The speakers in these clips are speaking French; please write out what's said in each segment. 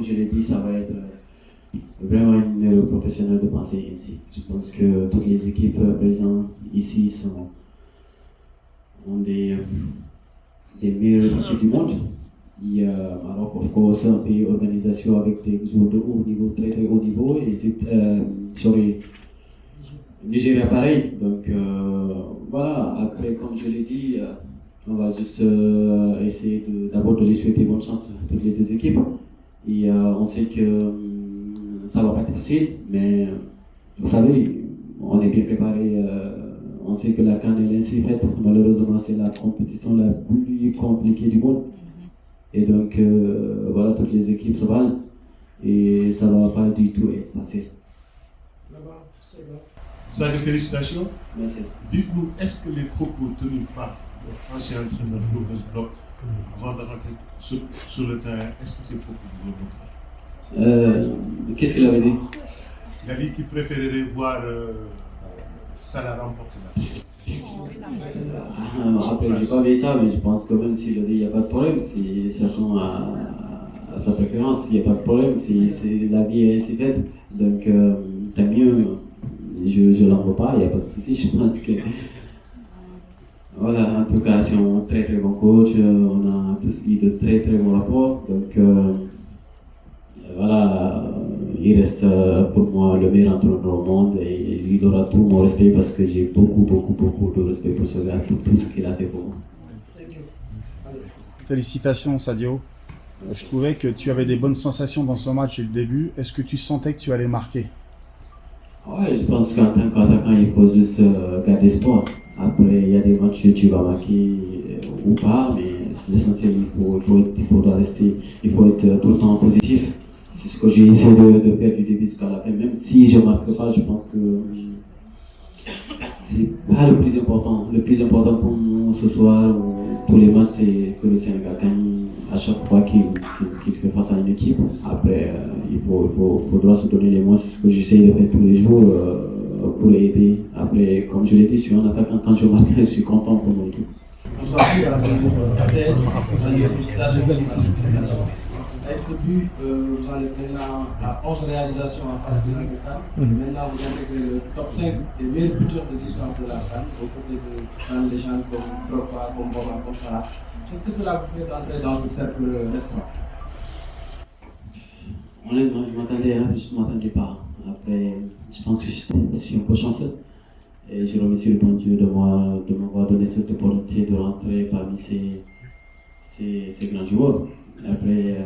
comme je l'ai dit, ça va être vraiment une erreur professionnelle de penser ainsi. Je pense que toutes les équipes présentes ici ont des meilleures équipes du monde. Il y a Maroc, of course, un pays organisation avec des joueurs de haut niveau, très très haut niveau, et Nigeria pareil. Donc voilà, après, comme je l'ai dit, on va juste essayer d'abord de les souhaiter bonne chance à toutes les deux équipes. Et on sait que ça va pas être facile, mais vous savez, on est bien préparé. On sait que la CAN est ainsi faite. Malheureusement, c'est la compétition la plus compliquée du monde. Et donc, voilà, toutes les équipes se valent. Et ça va pas du tout être facile. Là-bas, c'est bon. Salut, félicitations. Merci. Dites-nous, est-ce que les propos tenus par le ancien entraîneur Lopez Bloch avant de rentrer sur le terrain, est-ce que ces propos vous remontent? Qu'est-ce qu'il avait dit? Il a dit qu'il préférerait voir Salah remporter la finale. Après, j'ai pas vu ça, mais je pense que même s'il le dit, il n'y a pas de problème. C'est chacun à sa préférence, il n'y a pas de problème. La vie est ainsi faite. Donc, tant mieux. Je l'en veux pas, il n'y a pas de souci. Je pense que. Voilà, en tout cas, c'est un très très bon coach. On a tous eu de très très bons rapports. Donc, voilà, il reste pour moi le meilleur entraîneur au monde et il aura tout mon respect parce que j'ai beaucoup de respect pour ce gars, pour tout ce qu'il a fait pour moi. Félicitations Sadio. Je trouvais que tu avais des bonnes sensations dans ce match et le début. Est-ce que tu sentais que tu allais marquer? Ouais, je pense qu'en tant qu'attaquant, il faut juste garder espoir. Après, il y a des matchs où tu vas marquer ou pas, mais l'essentiel, il faut rester, il faut être tout le temps positif. C'est ce que j'ai essayé de faire du début jusqu'à la fin. Même si je ne marque pas, je pense que c'est pas le plus important. Le plus important pour nous ce soir, ou tous les matchs, c'est que le Sénégal gagne à chaque fois qu'il fait face à une équipe. Après, il faudra se donner les moyens. C'est ce que j'essaie de faire tous les jours pour aider. Après, comme je l'ai dit, je suis un attaquant. Quand je marque, je suis content pour mon équipe. Avec ce but, vous en êtes maintenant à 11 réalisations en phase finale de CAN. Maintenant, vous intégrez le top 5 des meilleurs buteurs de l'histoire de la CAN, aux côtés de grandes légendes comme Drogba, comme Boban, comme Salah. Qu'est-ce que cela vous fait d'entrer dans ce cercle restreint? Honnêtement, je ne m'attendais pas. Après, je pense que je suis un peu chanceux. Et je remercie le bon Dieu de m'avoir donné cette opportunité de rentrer parmi ces grands joueurs. Après,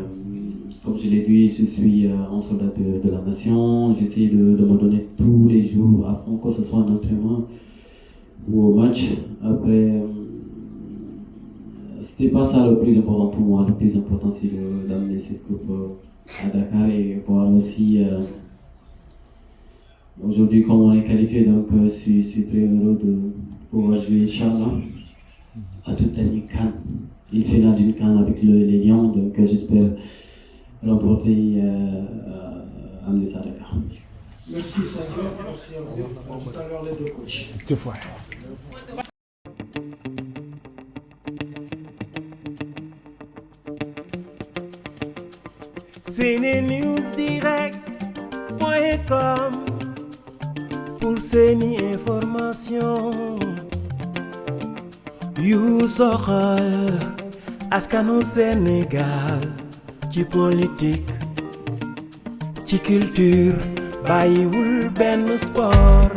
comme je l'ai dit, je suis un soldat de la nation. J'essaie de me donner tous les jours à fond, que ce soit en entraînement ou au match. Après, c'était pas ça le plus important pour moi. Le plus important, c'est d'amener cette coupe à Dakar et voir aussi. Aujourd'hui, comme on est qualifié, donc je suis très heureux de pouvoir jouer Inch'Allah à toute une CAN. Une finale d'une CAN avec les Lions, donc j'espère remporter amener ça à Dakar. Merci Sadio, merci à vous. À tout à l'heure les deux coachs. Deux fois. SeneNewsDirect.com pour seeni information yu soxal askanu Sénégal ci politique ci culture bàyyiwul benn sport